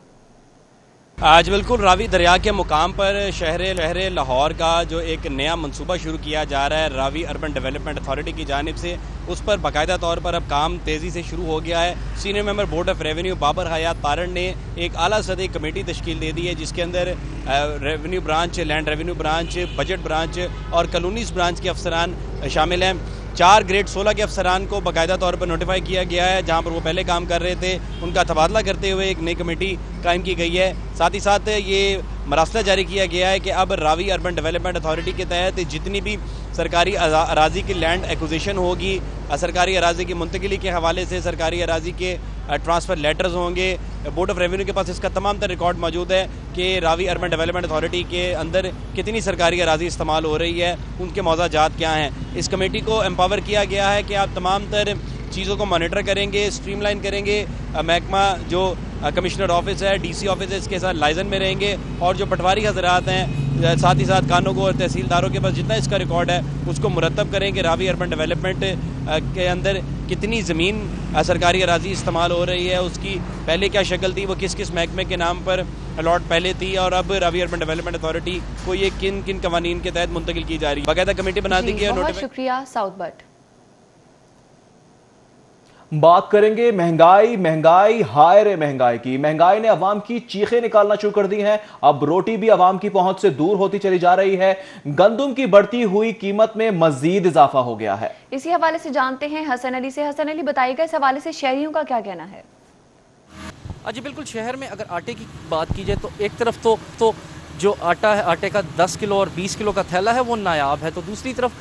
[SPEAKER 16] आज बिल्कुल रावी दरिया के मुकाम पर शहर लाहौर का जो एक नया मंसूबा शुरू किया जा रहा है रावी अर्बन डेवलपमेंट अथॉरिटी की जानिब से, उस पर बाकायदा तौर पर अब काम तेज़ी से शुरू हो गया है। Senior member board of revenue Babar Hayat Taran ने एक आला सतही कमेटी तश्कील दे दी है जिसके अंदर revenue branch, land revenue branch, budget branch और कॉलोनीज ब्रांच के अफसरान शामिल हैं। 4 ग्रेड 16 के अफसरान को बाकायदा तौर पर नोटिफाई किया गया है, जहां पर वो पहले काम कर रहे थे उनका तबादला करते हुए एक नई कमेटी कायम की गई है। साथ ही साथ ये मरासला जारी किया गया है कि अब रावी अर्बन डेवलपमेंट अथॉरिटी के तहत जितनी भी सरकारी अराजी की लैंड एक्विजिशन होगी, सरकारी अराजी की मुंतकिली के हवाले से सरकारी अराजी के ट्रांसफ़र लेटर्स होंगे, बोर्ड ऑफ रेवेन्यू के पास इसका तमाम तर रिकॉर्ड मौजूद है कि रावी अर्बन डेवलपमेंट अथॉरिटी के अंदर कितनी सरकारी अराजी इस्तेमाल हो रही है, उनके मौज़ाजात क्या हैं। इस कमेटी को एम्पावर किया गया है कि आप तमाम तर चीज़ों को मॉनिटर करेंगे, स्ट्रीमलाइन करेंगे। महकमा जो कमिश्नर ऑफिस है, DC ऑफिस है, इसके साथ लाइजन में रहेंगे और जो पटवारी हजरात हैं, साथ ही साथ खानों और तहसीलदारों के पास जितना इसका रिकॉर्ड है उसको मुरतब करेंगे। रावी अर्बन डेवलपमेंट के अंदर कितनी ज़मीन सरकारी अराजी इस्तेमाल हो रही है, उसकी पहले क्या शक्ल थी, वो किस किस महकमे के नाम पर अलॉट पहले थी और अब रावी अर्बन डेवलपमेंट अथॉरिटी को ये किन किन कवानीन के तहत मुंतकिल की जा रही है। बाकायदा कमेटी बना दी गई है।
[SPEAKER 2] बहुत शुक्रिया साउथ बट।
[SPEAKER 1] बात करेंगे महंगाई हाय रे महंगाई की। महंगाई ने अवाम की चीखें निकालना शुरू कर दी हैं। अब रोटी भी अवाम की पहुंच से दूर होती चली जा रही है। गंदुम की बढ़ती हुई कीमत में मजीद इजाफा हो गया है। इसी
[SPEAKER 2] हवाले से जानते हैं हसन अली से। हसन अली, बताइएगा इस हवाले से शहरियों का क्या कहना है?
[SPEAKER 17] जी बिल्कुल, शहर में अगर आटे की बात की जाए तो एक तरफ तो जो आटा है, आटे का 10 किलो और 20 किलो का थैला है वो नायाब है, तो दूसरी तरफ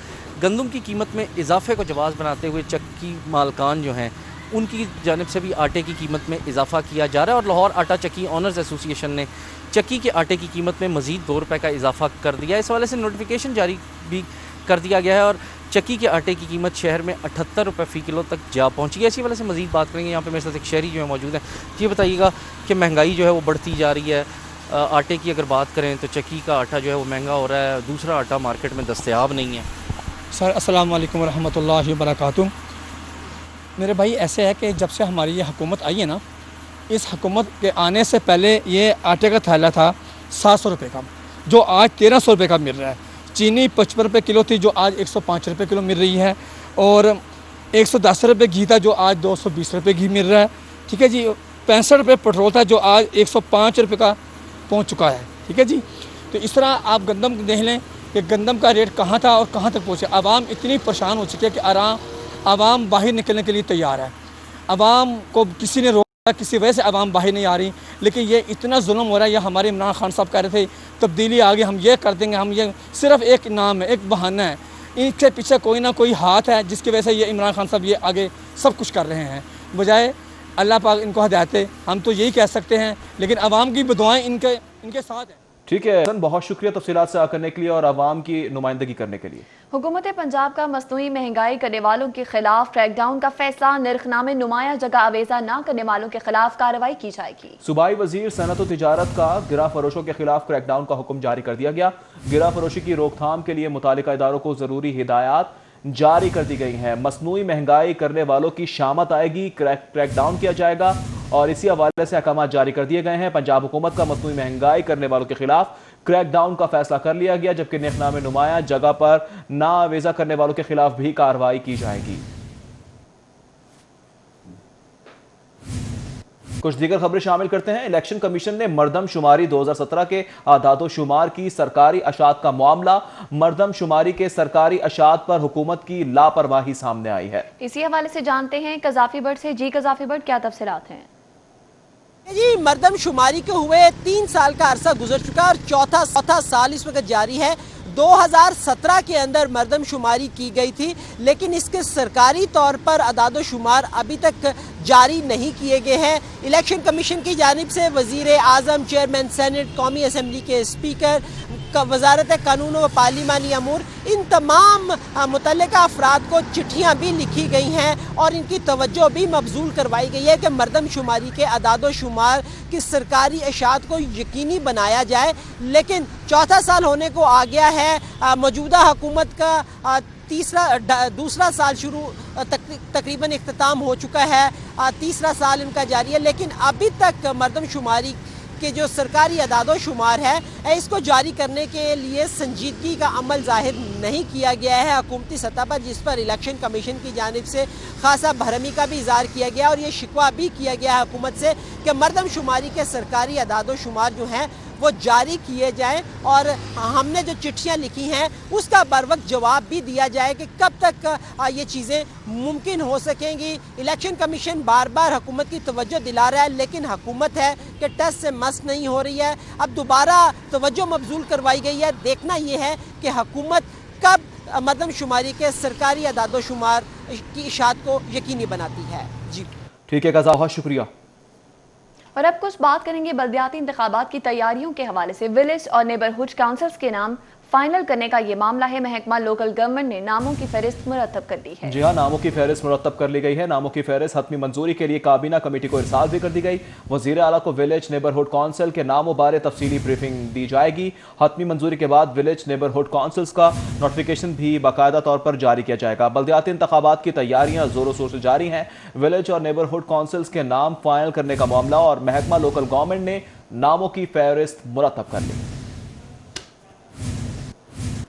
[SPEAKER 17] गंदम की कीमत में इजाफे को जवाज़ बनाते हुए चक्की मालकान जो हैं उनकी जानिब से भी आटे की कीमत में इजाफा किया जा रहा है और लाहौर आटा चक्की ऑनर्स एसोसिएशन ने चक्की के आटे की कीमत में मज़ीद 2 रुपये का इजाफा कर दिया। इस हवाले से नोटिफिकेशन जारी भी कर दिया गया है और चक्की के आटे की कीमत शहर में 78 रुपये फ़ी किलो तक जा पहुँची है। इसी वजह से मज़ीद बात करेंगे। यहाँ पे मेरे साथ एक शहरी जो है मौजूद है। ये बताइएगा कि महंगाई जो है वो बढ़ती जा रही है, आटे की अगर बात करें तो चक्की का आटा जो है वो महंगा हो रहा है, दूसरा आटा मार्केट में दस्तयाब नहीं है।
[SPEAKER 18] सर अस्सलाम वालेकुम रहमतुल्लाहि व बरकातुहू। मेरे भाई ऐसे है कि जब से हमारी ये हुकूमत आई है ना, इस हुकूमत के आने से पहले ये आटे का थैला था 700 रुपये का, जो आज 1300 रुपये का मिल रहा है। चीनी 55 रुपये किलो थी, जो आज 105 रुपये किलो मिल रही है और 110 रुपये घी था, जो आज 220 रुपये घी मिल रहा है। ठीक है जी। 65 रुपये पेट्रोल था, जो आज 105 रुपये का पहुँच चुका है। ठीक है जी। तो इस तरह आप गंदम देख लें कि गंदम का रेट कहाँ था और कहाँ तक पहुँचे। आवाम इतनी परेशान हो चुकी है कि आवाम बाहर निकलने के लिए तैयार है। आवाम को किसी ने रोका, किसी वजह से आवाम बाहर नहीं आ रही, लेकिन ये इतना जुल्म हो रहा है। ये हमारे इमरान खान साहब कह रहे थे तब्दीली आ गई, हम ये कर देंगे, हम ये सिर्फ एक नाम है, एक बहाना है, इनके पीछे कोई ना कोई हाथ है जिसकी वजह से ये इमरान खान साहब ये आगे सब कुछ कर रहे हैं, बजाय अल्लाह पाक इनको हिदायत दे, हम तो यही कह सकते हैं, लेकिन आवाम की दुआएं इनके साथ हैं।
[SPEAKER 1] ठीक है, बहुत शुक्रिया तफसीलात से करने के लिए और आवाम की नुमाइंदगी करने के लिए।
[SPEAKER 2] हुकूमत पंजाब का मसनूई महंगाई करने वालों के खिलाफ क्रैकडाउन का फैसला, निर्खनामे नुमाया जगह आवेजा न करने वालों के खिलाफ कार्रवाई की जाएगी।
[SPEAKER 1] सूबाई वजीर सनत व तिजारत का गिरा फरोशों के खिलाफ क्रैकडाउन का हुक्म जारी कर दिया गया। गिरा फरोशी की रोकथाम के लिए मुतालिका इदारों को जरूरी हिदायत जारी कर दी गई हैं। मसनूई महंगाई करने वालों की शामत आएगी, क्रैकडाउन किया जाएगा और इसी हवाले से अहकाम जारी कर दिए गए हैं। पंजाब हुकूमत का मसनूई महंगाई करने वालों के खिलाफ क्रैकडाउन का फैसला कर लिया गया, जबकि नेकनामे नुमाया जगह पर नावेजा करने वालों के खिलाफ भी कार्रवाई की जाएगी। कुछ दीगर खबरें शामिल करते हैं। इलेक्शन कमीशन ने मरदमशुमारी 2017 के आदादो शुमार की सरकारी अशात का मामला, मरदमशुमारी के सरकारी अशात पर हुकूमत की लापरवाही सामने आई है।
[SPEAKER 2] इसी हवाले से जानते हैं कजाफी बट से। जी कजाफी बट, क्या तफसीलात हैं?
[SPEAKER 19] जी, मरदमशुमारी के हुए 3 साल का अरसा गुजर चुका और चौथा साल इस वक्त जारी है। 2017 के अंदर मरदमशुमारी की गई थी, लेकिन इसके सरकारी तौर पर अदादो शुमार अभी तक जारी नहीं किए गए हैं। इलेक्शन कमीशन की जानिब से वज़ीर आज़म, चेयरमैन सेनेट, कौमी असम्बली के स्पीकर, वजारत कानून व पार्लिमानी अमूर, इन तमाम मुतल्लिका अफराद को चिट्ठियाँ भी लिखी गई हैं और इनकी तवज्जो भी मबजूल करवाई गई है कि मरदमशुमारी के अदादो शुमार की सरकारी अशात को यकीनी बनाया जाए। लेकिन चौथा साल होने को आ गया है। मौजूदा हुकूमत का दूसरा साल शुरू तकरीबन इख्तिताम हो चुका है, तीसरा साल इनका जारी है, लेकिन अभी तक मरदमशुमारी के जो सरकारी अदादो शुमार है इसको जारी करने के लिए संजीदगी का अमल जाहिर नहीं किया गया है हुकूमती सतह पर, जिस पर इलेक्शन कमीशन की जानिब से खासा भरमी का भी इज़हार किया गया और ये शिकवा भी किया गया है हुकूमत से कि मरदमशुमारी के सरकारी अदादो शुमार जो हैं वो जारी किए जाएं और हमने जो चिट्ठियां लिखी हैं उसका बरवक्त जवाब भी दिया जाए कि कब तक ये चीज़ें मुमकिन हो सकेंगी। इलेक्शन कमीशन बार बार हुकूमत की तवज्जो दिला रहा है, लेकिन हुकूमत है कि टस से मस नहीं हो रही है। अब दोबारा तवज्जो मबजूल करवाई गई है। देखना ये है कि हुकूमत कब मरदमशुमारी के सरकारी अदादो शुमार की इशात को यकीनी बनाती है। जी
[SPEAKER 1] ठीक है कज़ा, बहुत शुक्रिया।
[SPEAKER 2] और अब कुछ बात करेंगे बल्दियाती इंतखाबात की तैयारियों के हवाले से। विलेज और नेबरहुड काउंसिल्स के नाम फाइनल करने का ये मामला है। महकमा लोकल गवर्नमेंट ने नामों की फहरिस्त मुरतब कर दी है।
[SPEAKER 1] जी हाँ, नामों की फहरिस्त मुरतब कर ली गई है। नामों की फहरिस्त हतमी मंजूरी के लिए काबीना कमेटी को इरसाल भी कर दी गई। वज़ीर आला को विलेज नेबरहुड काउंसिल के नामों बारे तफसीली ब्रीफिंग दी जाएगी। हतमी मंजूरी के बाद विलेज नेबरहुड काउंसिल्स का नोटिफिकेशन भी बाकायदा तौर पर जारी किया जाएगा। बल्दियाती इंतखाबात की तैयारियां जोरों शोर से जारी हैं। विलेज और नेबरहुड काउंसिल्स के नाम फाइनल करने का मामला और महकमा लोकल गवर्नमेंट ने नामों की फहरिस्त मुरतब कर ली।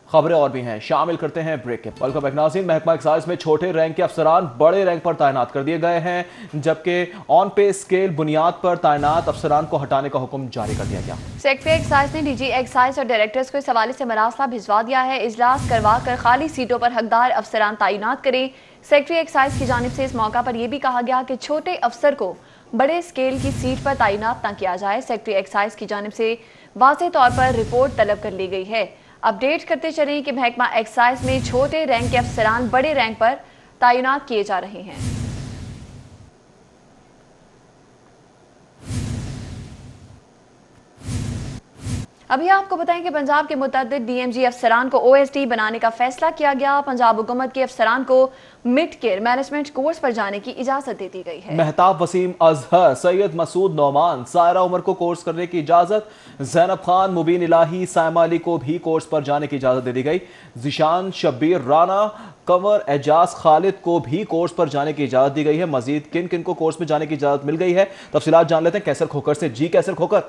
[SPEAKER 1] खबरें और भी हैं, शामिल करते हैं ब्रेक के पल का नाज़रीन। महकमा एक्साइज में छोटे रैंक के अफसरान बड़े रैंक पर तैनात कर दिए गए हैं, जबकि ऑन पे स्केल बुनियाद पर तैनात अफसरान को हटाने का हुक्म जारी कर दिया गया।
[SPEAKER 2] सेक्रेटरी एक्साइज ने डीजी एक्साइज और डायरेक्टर्स को इस हवाले से मरासला भिजवा दिया है। इजलास करवा कर खाली सीटों पर हकदार अफसरान तैनात करें। सेक्रेटरी एक्साइज की जानिब से इस मौका पर यह भी कहा गया कि छोटे अफसर को बड़े स्केल की सीट पर तैनात न किया जाए। सेक्रेटरी एक्साइज की जानिब से वाज़ेह तौर पर रिपोर्ट तलब कर ली गई है। अपडेट करते चलें कि महकमा एक्साइज में छोटे रैंक के अफसरान बड़े रैंक पर तैनात किए जा रहे हैं। अभी आपको बताएं कि पंजाब के मुतअद्दिद डीएमजी अफसरान को ओएसडी बनाने का फैसला किया गया। पंजाब हुकूमत के अफसरान को मिड केयर मैनेजमेंट कोर्स पर जाने की इजाजत दे दी गई है।
[SPEAKER 1] महताब वसीम अजहर, सैयद मसूद नौमान, सायरा उमर को कोर्स करने की इजाजत। जैनब खान, मुबीन इलाही, सायमा अली को भी कोर्स पर जाने की इजाजत दे दी गई। जिशान शब्बीर राना, कंवर एजाज खालिद को भी कोर्स पर जाने की इजाजत दी गई है। मजीद किन किन को कोर्स में जाने की इजाजत मिल गई है, तफसीलात जान लेते हैं कैसर खोकर से। जी कैसर खोकर।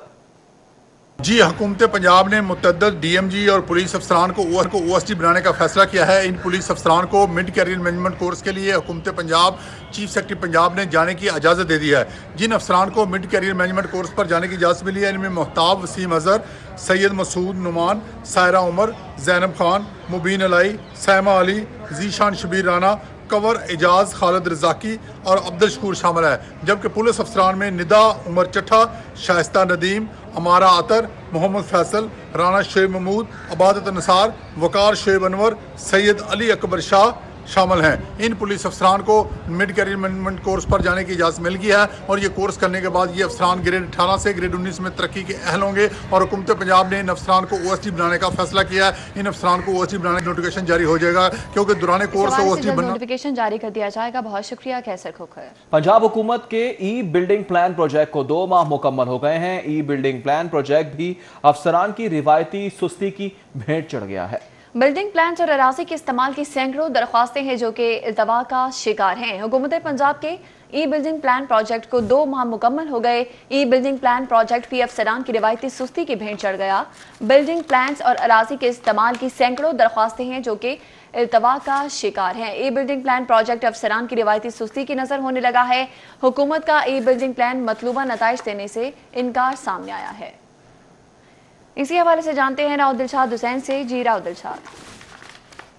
[SPEAKER 4] जी, हुकूमत पंजाब ने मुतअद्दिद डीएमजी और पुलिस अफसरान को ओएसडी बनाने का फैसला किया है। इन पुलिस अफसरान को मिड कैरियर मैनेजमेंट कोर्स के लिए हुकूमत पंजाब चीफ सेक्रेटरी पंजाब ने जाने की इजाज़त दे दी है। जिन अफसरान को मिड कैरियर मैनेजमेंट कोर्स पर जाने की इजाज़त मिली है, इनमें महताब वसीम अजहर, सैयद मसूद नुमान, सायरा उमर, जैनब खान, मुबीन अलाई, सायमा अली, जीशान शबीर राना, कंवर एजाज खालिद रजाकी और अब्दुल शकूर शामिल है। जबकि पुलिस अफसरान में निदा उमर चट्ठा, शाइस्ता नदीम, अमारा अतर, मोहम्मद फैसल, राना शेब महमूद, अबादत नसार, वकार शेब अनवर, सैयद अली अकबर शाह, शामिल हैं। इन पुलिस अफसरान को मिड कैरियर मैनेजमेंट कोर्स पर जाने की इजाज़त मिल गई है और ये कोर्स करने के बाद ये अफसरान ग्रेड 18 से ग्रेड 19 में तरक्की के अहल होंगे और हुकूमत पंजाब ने इन अफसरान को OSD बनाने का फैसला किया है। इन अफसरान को OSD बनाने का नोटिफिकेशन जारी हो जाएगा क्योंकि दौरान कोर्स OSD बनना
[SPEAKER 2] नोटिफिकेशन जारी कर दिया जाएगा। बहुत शुक्रिया कैसर खोखर।
[SPEAKER 1] पंजाब हुकूमत के ई बिल्डिंग प्लान प्रोजेक्ट को 2 माह मुकम्मल हो गए हैं। ई बिल्डिंग प्लान प्रोजेक्ट भी अफसरान की रिवायती सुस्ती की भेंट चढ़ गया है।
[SPEAKER 2] बिल्डिंग प्लान और अराजी के इस्तेमाल की सैकड़ों दरख्वास्तें हैं जो कि इल्तवा का शिकार हैं। हुकूमत पंजाब के ई बिल्डिंग प्लान प्रोजेक्ट को 2 माह मुकम्मल हो गए। ई बिल्डिंग प्लान प्रोजेक्ट भी अफसरान की रिवायती सुस्ती की भेंट चढ़ गया। बिल्डिंग प्लान्स और अराजी के इस्तेमाल की सैकड़ों दरख्वास्तें हैं जो कि इल्तवा का शिकार हैं। ई बिल्डिंग प्लान प्रोजेक्ट अफसरान की रिवायती सुस्ती की नजर होने लगा है। हुकूमत का ई बिल्डिंग प्लान मतलूबा नताइज देने से इनकार सामने आया है। इसी हवाले से जानते हैं राव दिलशाद हुसैन से। जी राव दिलशाद।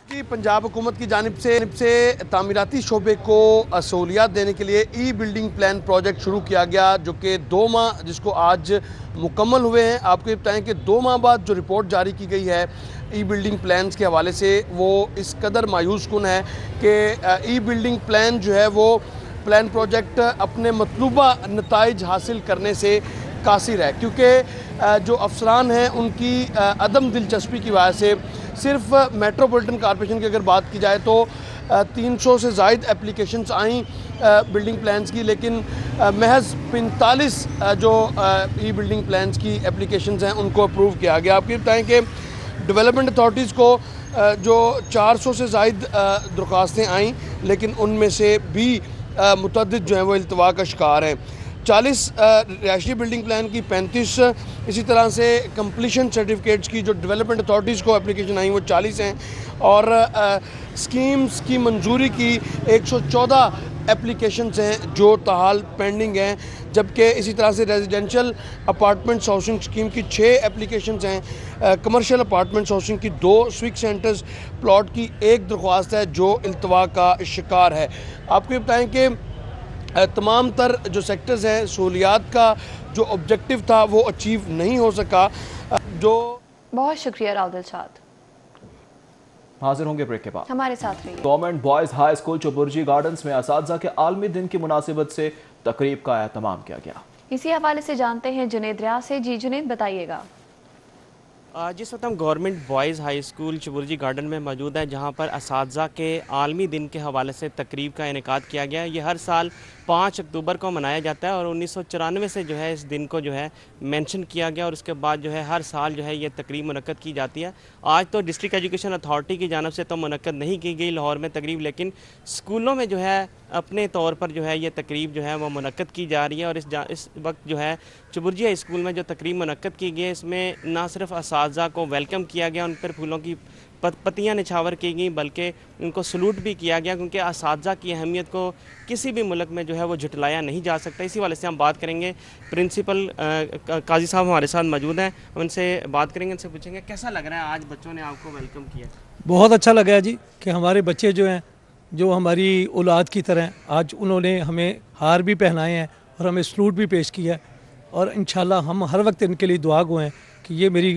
[SPEAKER 20] कि पंजाब हुकूमत की जानिब से तामीराती शोबे को सहूलियात देने के लिए ई बिल्डिंग प्लान प्रोजेक्ट शुरू किया गया जो कि 2 माह जिसको आज मुकम्मल हुए हैं। आपको ये बताएं कि 2 माह बाद जो रिपोर्ट जारी की गई है ई बिल्डिंग प्लान्स के हवाले से वो इस कदर मायूस कुन है कि ई बिल्डिंग प्लान जो है वो प्लान प्रोजेक्ट अपने मतलूबा नताइज हासिल करने से कासिर है क्योंकि जो अफसरान हैं उनकी अदम दिलचस्पी की वजह से सिर्फ मेट्रोपॉलिटन कॉरपोरेशन की अगर बात की जाए तो 300 से ज़ायद एप्लीकेशंस आई बिल्डिंग प्लान्स की, लेकिन महज 45 जो ई बिल्डिंग प्लान्स की एप्लीकेशंस हैं उनको अप्रूव किया गया। आपको बताएं कि डेवलपमेंट अथॉरिटीज़ को जो 400 से ज़ायद दरख्वास्तें आई लेकिन उनमें से भी मुतअद्दिद जो हैं वो इल्तवा का शिकार हैं। 40 रिहायशी बिल्डिंग प्लान की 35, इसी तरह से कंप्लीशन सर्टिफिकेट्स की जो डेवलपमेंट अथॉरिटीज़ को एप्लीकेशन आई वो 40 हैं और स्कीम्स की मंजूरी की 114 एप्लीकेशंस हैं जो ताहाल पेंडिंग हैं, जबकि इसी तरह से रेजिडेंशियल अपार्टमेंट्स हाउसिंग स्कीम की 6 एप्लीकेशंस हैं, कमर्शियल अपार्टमेंट्स हाउसिंग की 2, स्विक सेंटर्स प्लॉट की 1 दरख्वास्त है जो इल्तवा का शिकार है। आपको ये बताएँ कि तमाम तर जो सेक्टर्स हैं सहूलियात का जो ऑब्जेक्टिव था वो अचीव नहीं हो सका। जो
[SPEAKER 2] बहुत शुक्रिया राव दिलशाद।
[SPEAKER 1] हाजिर होंगे ब्रेक के बाद।
[SPEAKER 2] हमारे साथ रहिए।
[SPEAKER 1] Government boys high school Chauburji gardens में असातिज़ा के आलमी दिन की मुनासिबत से तकरीब का एहतमाम किया गया।
[SPEAKER 2] इसी हवाले से जानते हैं जुनेद रियाज से। जी जुनेद बताइएगा।
[SPEAKER 16] जिस वक्त हम government boys high school Chauburji garden में मौजूद हैं जहां पर असातिज़ा के आलमी दिन के हवाले से तकरीब का इनेकाद किया गया। ये हर साल 5 अक्टूबर को मनाया जाता है और 1994 से जो है इस दिन को जो है मेंशन किया गया और उसके बाद जो है हर साल जो है ये तकरीब मुनक्कद की जाती है। आज तो डिस्ट्रिक्ट एजुकेशन अथॉरिटी की जानब से तो मुनक्कद नहीं की गई लाहौर में तकरीब, लेकिन स्कूलों में जो है अपने तौर पर जो है ये तकरीब जो है वो मुनक्कद की जा रही है। और इस वक्त जो है चुबुर्जी हाई स्कूल में जो तकरीब मुनक्कद की गई है इसमें ना सिर्फ असातिज़ा को वेलकम किया गया, उन पर फूलों की पत्तियां निछावर की गई, बल्कि उनको सलूट भी किया गया क्योंकि असातिज़ा की अहमियत को किसी भी मुल्क में जो है वो झुटलाया नहीं जा सकता। इसी वाले से हम बात करेंगे। प्रिंसिपल काजी साहब हमारे साथ मौजूद हैं, उनसे बात करेंगे, उनसे पूछेंगे कैसा लग रहा है आज बच्चों ने आपको वेलकम किया।
[SPEAKER 18] बहुत अच्छा लगा है जी कि हमारे बच्चे जो हैं जो हमारी औलाद की तरह आज उन्होंने हमें हार भी पहनाए हैं और हमें सलूट भी पेश किया है और इंशाल्लाह हम हर वक्त इनके लिए दुआ गो हैं कि ये मेरी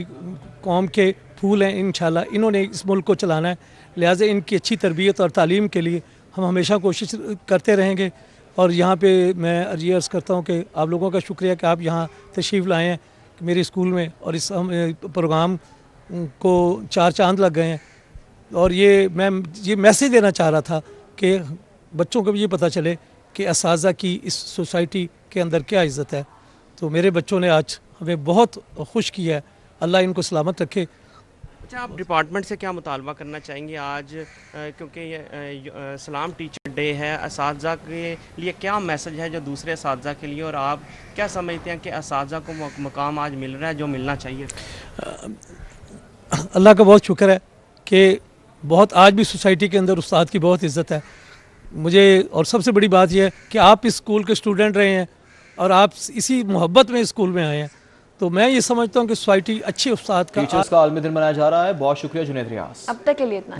[SPEAKER 18] कौम के फूल हैं। इंशाल्लाह इन्होंने इस मुल्क को चलाना है, लिहाजा इनकी अच्छी तरबियत और तालीम के लिए हम हमेशा कोशिश करते रहेंगे। और यहाँ पे मैं अर्जी अर्ज़ करता हूँ कि आप लोगों का शुक्रिया कि आप यहाँ तशरीफ़ लाए हैं मेरे स्कूल में और इस प्रोग्राम को 4 चांद लग गए हैं। और मैं ये मैसेज देना चाह रहा था कि बच्चों को भी ये पता चले कि असातिज़ा की इस सोसाइटी के अंदर क्या इज़्ज़त है। तो मेरे बच्चों ने आज हमें बहुत खुश किया है, अल्लाह इनको सलामत रखे।
[SPEAKER 16] अच्छा, आप डिपार्टमेंट से क्या मुतालबा करना चाहेंगे आज, क्योंकि ये सलाम टीचर डे है, असातिज़ा के लिए क्या मैसेज है जो दूसरे असातिज़ा के लिए, और आप क्या समझते हैं कि असातिज़ा को मकाम आज मिल रहा है जो मिलना चाहिए?
[SPEAKER 18] अल्लाह का बहुत शुक्र है कि बहुत आज भी सोसाइटी के अंदर उस्ताद की बहुत इज़्ज़त है मुझे। और सबसे बड़ी बात यह है कि आप इस स्कूल के स्टूडेंट रहे हैं और आप इसी मोहब्बत में स्कूल में आए हैं, तो मैं ये समझता हूँ कि सोसाइटी अच्छी उस्ताद का
[SPEAKER 1] टीचर्स का आलमी दिन मनाया जा रहा है। बहुत शुक्रिया जुनेद रियाज।
[SPEAKER 2] अब तक के लिए इतना।